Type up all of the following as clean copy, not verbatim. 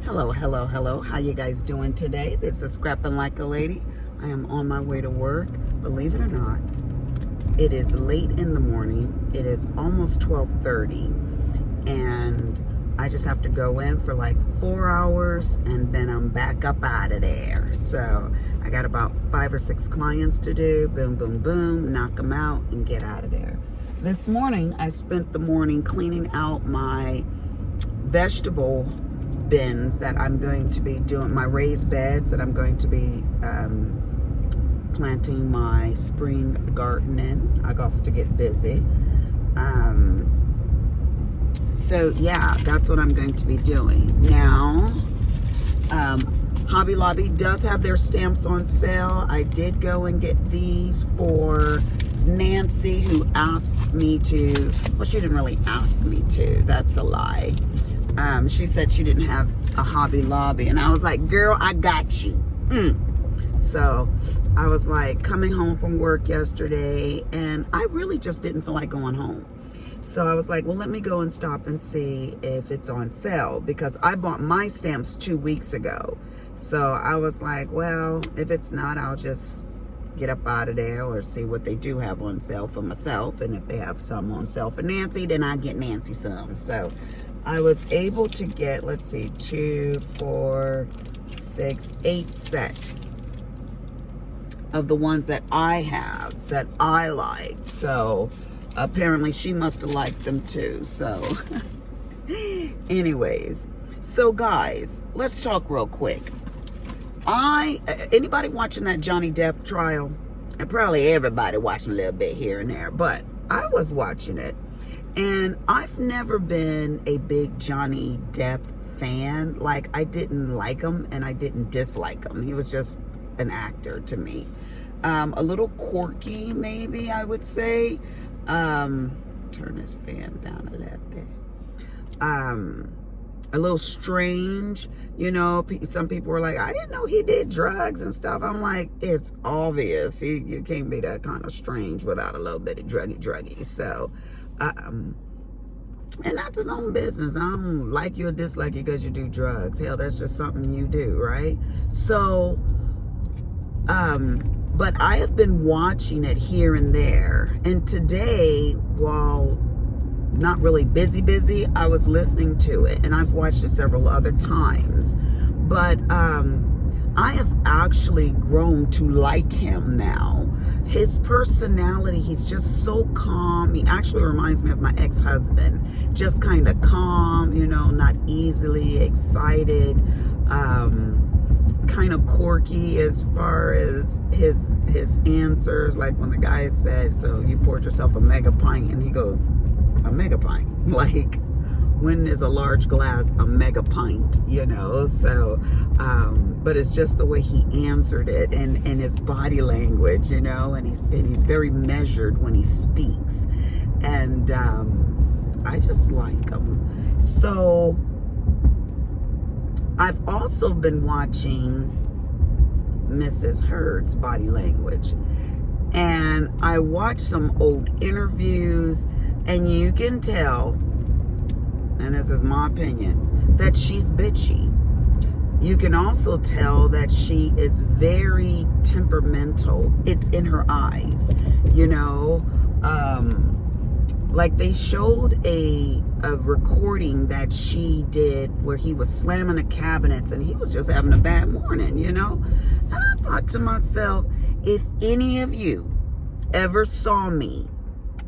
Hello, hello, hello. How you guys doing today? This is Scrapping Like a Lady. I am on my way to work. Believe it or not, it is late in the morning. It is almost 12:30, and I just have to go in for like 4 hours, and then I'm back up out of there. So I got about 5 or 6 clients to do. Boom, boom, boom. Knock them out and get out of there. This morning, I spent the morning cleaning out my vegetable bins that I'm going to be doing, my raised beds that I'm going to be planting my spring garden in. I got to get busy. So yeah, that's what I'm going to be doing. Now, Hobby Lobby does have their stamps on sale. I did go and get these for Nancy, who asked me to. Well, she didn't really ask me to. That's a lie. She said she didn't have a Hobby Lobby, and I was like, girl, I got you. So I was like coming home from work yesterday, and I really just didn't feel like going home. So I was like, well, let me go and stop and see if it's on sale, because I bought my stamps 2 weeks ago. So I was like, well, if it's not, I'll just get up out of there or see what they do have on sale for myself. And if they have some on sale for Nancy, then I get Nancy some. So I was able to get, let's see, 2, 4, 6, 8 sets of the ones that I have that I like. So apparently she must have liked them too. So anyways, so guys, let's talk real quick. Anybody watching that Johnny Depp trial? And probably everybody watching a little bit here and there, but I was watching it. And I've never been a big Johnny Depp fan. Like, I didn't like him and I didn't dislike him. He was just an actor to me. A little quirky, maybe, I would say. Turn this fan down a little bit. A little strange. You know, some people were like, I didn't know he did drugs and stuff. I'm like, it's obvious. You can't be that kind of strange without a little bit of druggy. So, and that's his own business. I don't like you or dislike you because you do drugs. Hell, that's just something you do, right? So, but I have been watching it here and there. And today, while not really busy, I was listening to it, and I've watched it several other times. But I have actually grown to like him now. His personality, he's just so calm. He actually reminds me of my ex-husband. Just kind of calm, you know, not easily excited. Kind of quirky as far as his answers. Like when the guy said, so you poured yourself a mega pint, and he goes, a mega pint? Like, when is a large glass a mega pint, you know? So, but it's just the way he answered it, and his body language, you know, and he's very measured when he speaks. And I just like him. So I've also been watching Mrs. Heard's body language, and I watched some old interviews, and you can tell, and this is my opinion, that she's bitchy. You can also tell that she is very temperamental. It's in her eyes, you know. Like they showed a recording that she did where he was slamming the cabinets and he was just having a bad morning, you know. And I thought to myself, if any of you ever saw me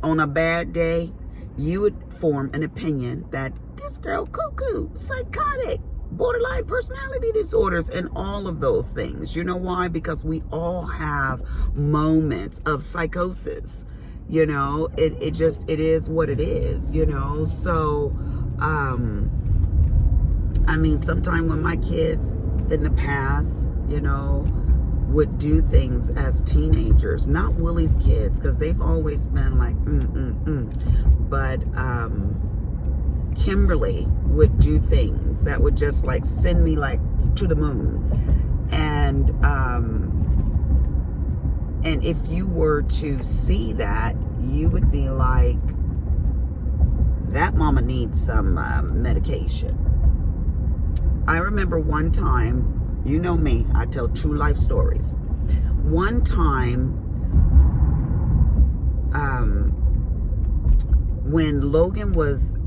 on a bad day, you would form an opinion that this girl cuckoo, psychotic, borderline personality disorders, and all of those things. You know why? Because we all have moments of psychosis. You know, it is what it is, you know. So, I mean, sometime when my kids in the past, you know, would do things as teenagers, not Willie's kids, because they've always been like, but Kimberly would do things that would just like send me like to the moon. And if you were to see that, you would be like, that mama needs some medication. I remember one time, you know me, I tell true life stories. One time, when Logan was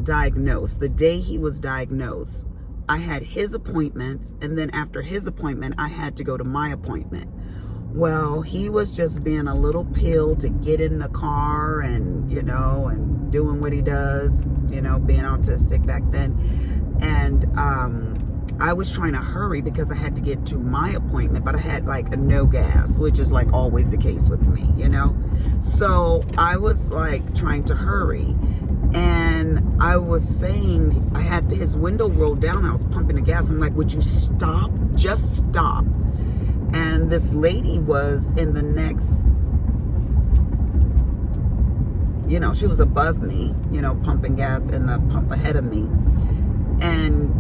diagnosed, the day he was diagnosed, I had his appointments, and then after his appointment, I had to go to my appointment. Well, he was just being a little pill to get in the car and, you know, and doing what he does, you know, being autistic back then. And I was trying to hurry because I had to get to my appointment, but I had like a no gas, which is like always the case with me, you know? So I was like trying to hurry. And I was saying, I had his window rolled down and I was pumping the gas. I'm like, would you stop? Just stop. And this lady was in the next, you know, she was above me, you know, pumping gas in the pump ahead of me. And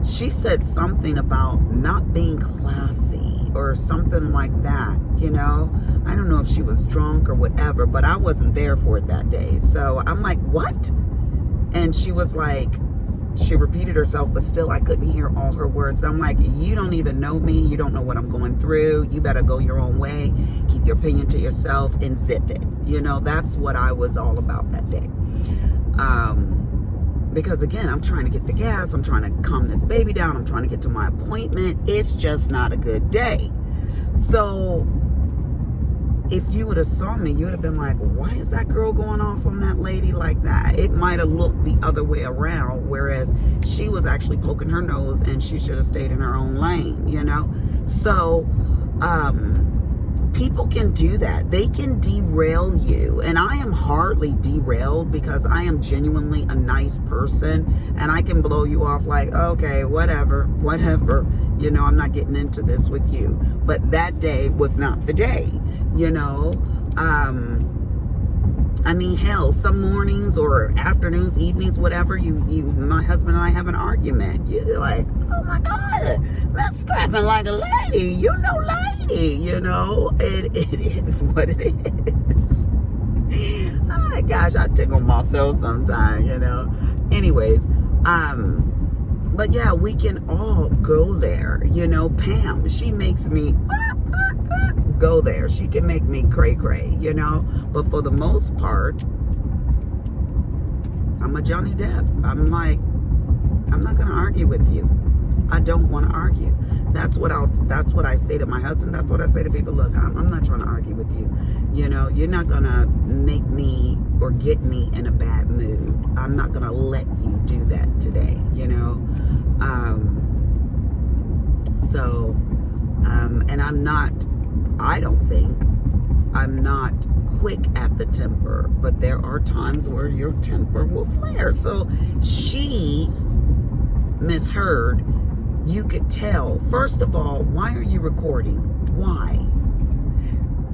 she said something about not being classy or something like that, you know. I don't know if she was drunk or whatever, but I wasn't there for it that day. So I'm like, what? And she was like, she repeated herself, but still I couldn't hear all her words. I'm like, you don't even know me. You don't know what I'm going through. You better go your own way. Keep your opinion to yourself and zip it. You know, that's what I was all about that day. Because again, I'm trying to get the gas. I'm trying to calm this baby down. I'm trying to get to my appointment. It's just not a good day. So if you would have saw me, you would have been like, why is that girl going off on that lady like that? It might have looked the other way around, whereas she was actually poking her nose and she should have stayed in her own lane, you know? So, people can do that. They can derail you. And I am hardly derailed because I am genuinely a nice person and I can blow you off like, okay, whatever. You know, I'm not getting into this with you. But that day was not the day, you know. I mean, hell, some mornings or afternoons, evenings, whatever, my husband and I have an argument. You're like, oh my God, that's scrapping like a lady. You know, lady, you know. It is what it is. Oh my gosh, I tickle myself sometimes, you know. Anyways, but yeah, we can all go there, you know. Pam, she makes me go there. She can make me cray, you know. But for the most part, I'm a Johnny Depp. I'm like, I'm not gonna argue with you. I don't want to argue. That's what I say to my husband. That's what I say to people. Look, I'm not trying to argue with you. You know, you're not gonna make me or get me in a bad mood. I'm not gonna let you do that today, you know. And I'm not quick at the temper, but there are times where your temper will flare. So she misheard. You could tell, first of all, why are you recording? Why?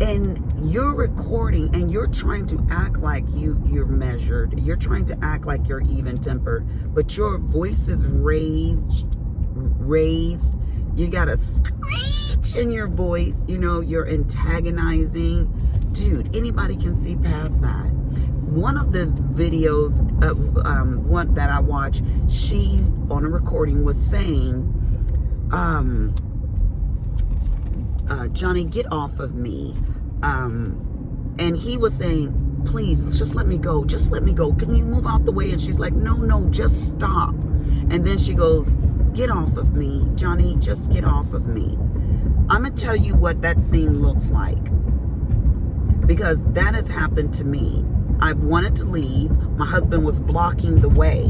And you're recording and you're trying to act like you're measured. You're trying to act like you're even-tempered, but your voice is raised. You got a screech in your voice. You know, you're antagonizing. Dude, anybody can see past that. One of the videos, one that I watched, she, on a recording, was saying, Johnny, get off of me. And he was saying, please, just let me go. Just let me go. Can you move out the way? And she's like, no, just stop. And then she goes, get off of me, Johnny, just get off of me. I'm going to tell you what that scene looks like, because that has happened to me. I wanted to leave. My husband was blocking the way.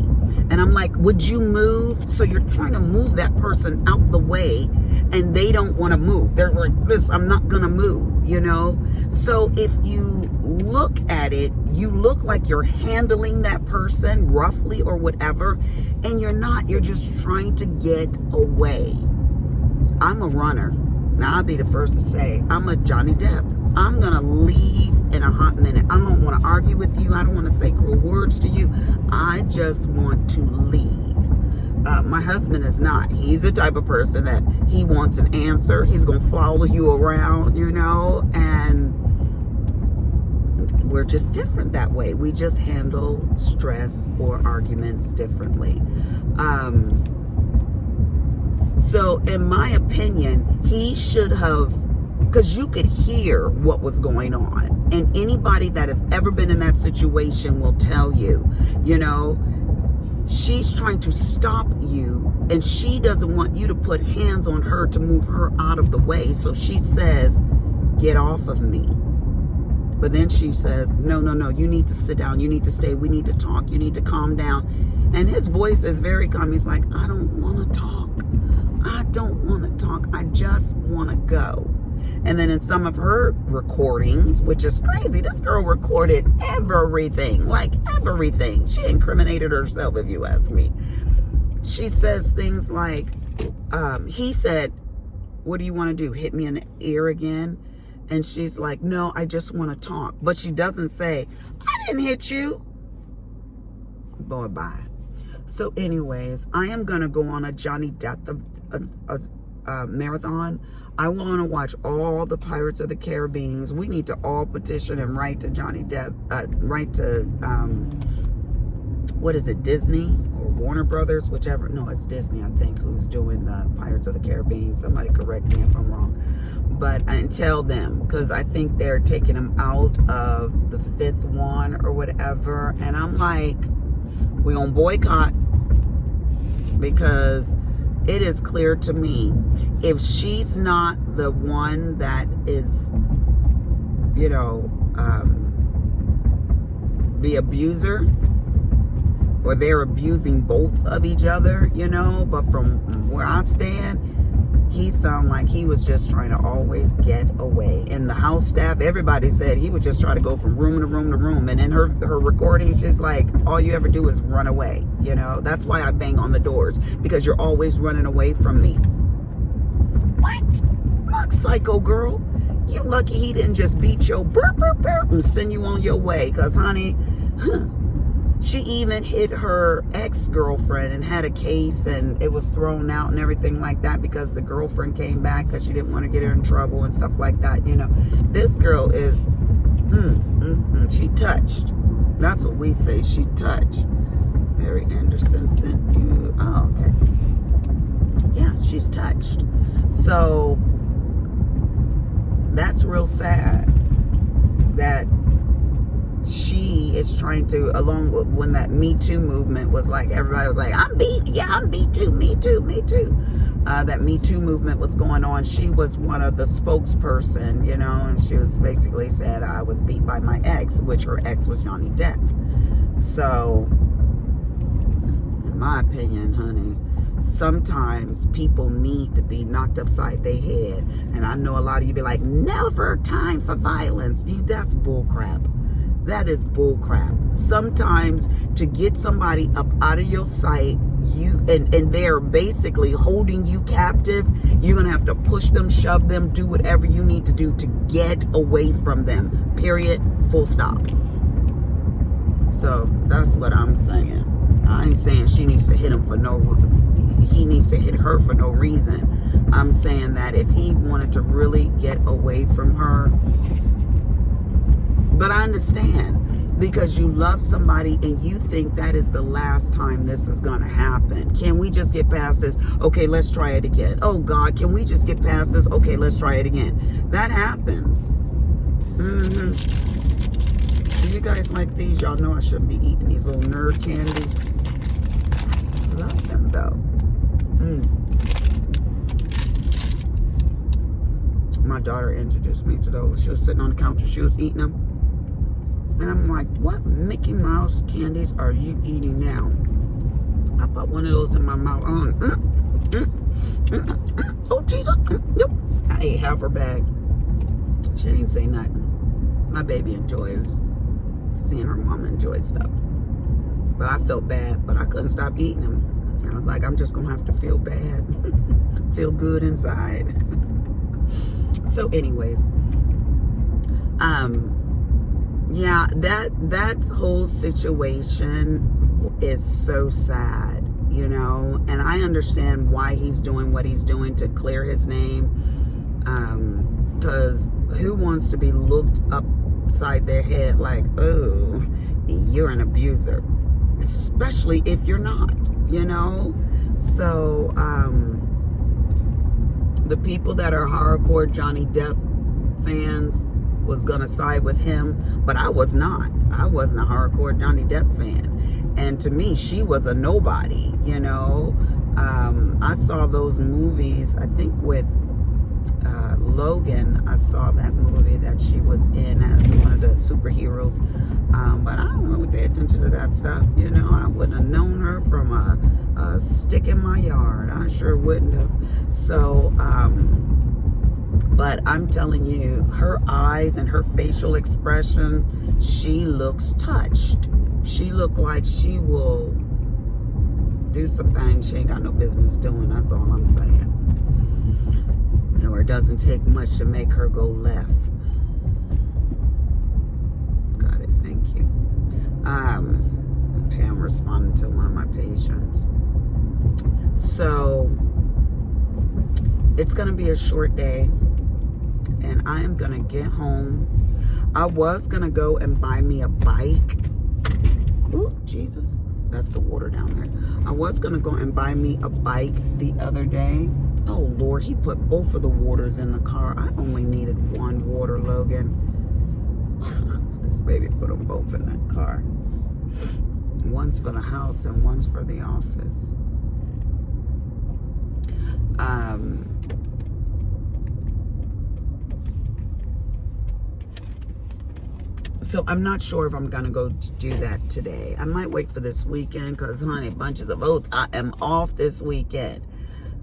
And I'm like, would you move? So you're trying to move that person out the way and they don't want to move. They're like, this, I'm not going to move, you know? So if you look at it, you look like you're handling that person roughly or whatever, and you're not. You're just trying to get away. I'm a runner. Now, I'll be the first to say, I'm a Johnny Depp. I'm going to leave in a hot minute. I don't want to argue with you. I don't want to say cruel words to you. I just want to leave. My husband is not. He's the type of person that he wants an answer. He's going to follow you around, you know, we're just different that way. We just handle stress or arguments differently. So in my opinion, he should have, because you could hear what was going on. And anybody that have ever been in that situation will tell you, you know, she's trying to stop you and she doesn't want you to put hands on her to move her out of the way. So she says, get off of me. But then she says, no, you need to sit down. You need to stay. We need to talk. You need to calm down. And his voice is very calm. He's like, I don't want to talk. I don't want to talk. I just want to go. And then in some of her recordings, which is crazy, this girl recorded everything, like everything. She incriminated herself, if you ask me. She says things like, he said, what do you want to do? Hit me in the ear again? And she's like, no, I just want to talk. But she doesn't say, I didn't hit you. Boy, bye. So anyways, I am going to go on a Johnny Depp marathon. I want to watch all the Pirates of the Caribbean. We need to all petition and write to Johnny Depp, write to, what is it, Disney or Warner Brothers, whichever. No, it's Disney, I think, who's doing the Pirates of the Caribbean. Somebody correct me if I'm wrong. But, and tell them, because I think they're taking them out of the 5th one or whatever. And I'm like, we're going to boycott, because it is clear to me, if she's not the one that is, you know, the abuser, or they're abusing both of each other, you know, but from where I stand, he sounded like he was just trying to always get away. And the house staff, everybody said he would just try to go from room to room to room. And in her recording, she's like, all you ever do is run away. You know, that's why I bang on the doors, because you're always running away from me. What? Look, psycho girl, you lucky he didn't just beat your burp and send you on your way. Because, honey, she even hit her ex-girlfriend and had a case, and it was thrown out and everything like that, because the girlfriend came back because she didn't want to get her in trouble and stuff like that. You know, this girl is, she touched. That's what we say, she touched. Mary Anderson sent you, oh, okay. Yeah, she's touched. So, that's real sad that she is trying to, along with when that Me Too movement was like, everybody was like, I'm beat too, me too. That Me Too movement was going on. She was one of the spokesperson, you know, and she was basically said, I was beat by my ex, which her ex was Johnny Depp. So, in my opinion, honey, sometimes people need to be knocked upside their head. And I know a lot of you be like, never time for violence. That's bullcrap. That is bullcrap. Sometimes to get somebody up out of your sight, and they're basically holding you captive, you're gonna have to push them, shove them, do whatever you need to do to get away from them. Period. Full stop. So that's what I'm saying. I ain't saying she needs to hit him for he needs to hit her for no reason. I'm saying that if he wanted to really get away from her, but I understand, because you love somebody and you think that is the last time this is going to happen. Can we just get past this? Okay, let's try it again. Oh God, can we just get past this? Okay, let's try it again. That happens. Do you guys like these? Y'all know I shouldn't be eating these little nerd candies. I love them though. My daughter introduced me to those. She was sitting on the counter, she was eating them. And I'm like, what Mickey Mouse candies are you eating now? I put one of those in my mouth. Oh, Jesus. Yep. I ate half her bag. She ain't say nothing. My baby enjoys seeing her mama enjoy stuff. But I felt bad, but I couldn't stop eating them. I was like, I'm just going to have to feel bad. Feel good inside. So anyways, yeah, that whole situation is so sad, you know, and I understand why he's doing what he's doing to clear his name, because who wants to be looked up upside their head like, oh, you're an abuser. Especially if you're not, you know? So, the people that are hardcore Johnny Depp fans was gonna side with him, but I was not. I wasn't a hardcore Johnny Depp fan. And to me, she was a nobody, you know? I saw those movies, I think with Logan, I saw that movie that she was in as one of the superheroes. But I don't really pay attention to that stuff, you know? I wouldn't have known her from a stick in my yard. I sure wouldn't have. So, but I'm telling you, her eyes and her facial expression, she looks touched. She looked like she will do some things she ain't got no business doing. That's all I'm saying. Or it doesn't take much to make her go left. Got it. Thank you. Okay, I'm responding to one of my patients. So it's gonna be a short day, and I am gonna get home. I was gonna go and buy me a bike. Ooh, Jesus. That's the water down there. I was gonna go and buy me a bike the other day. Oh Lord, he put both of the waters in the car. I only needed one water, Logan. This baby put them both in that car. One's for the house and one's for the office. So I'm not sure if I'm gonna go do that today. I might wait for this weekend because, honey, bunches of oats. I am off this weekend.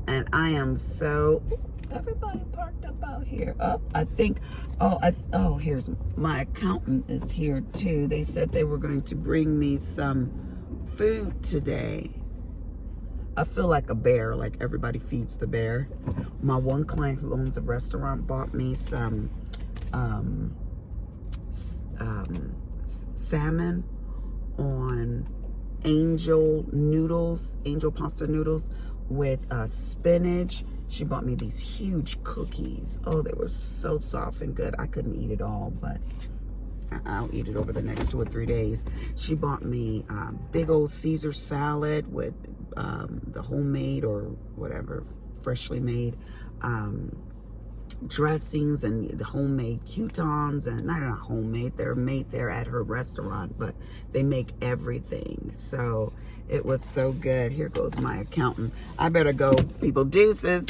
And I am so, everybody parked up out here. I think, here's, my accountant is here too. They said they were going to bring me some food today. I feel like a bear, like everybody feeds the bear. My one client who owns a restaurant bought me some salmon on angel pasta noodles with spinach. She bought me these huge cookies. Oh, they were so soft and good. I couldn't eat it all, but I'll eat it over the next 2 or 3 days. She bought me big old Caesar salad with the homemade or whatever, freshly made dressings and the homemade croutons, and not homemade, they're made there at her restaurant, but they make everything. So it was so good. Here goes my accountant. I better go, people. Deuces.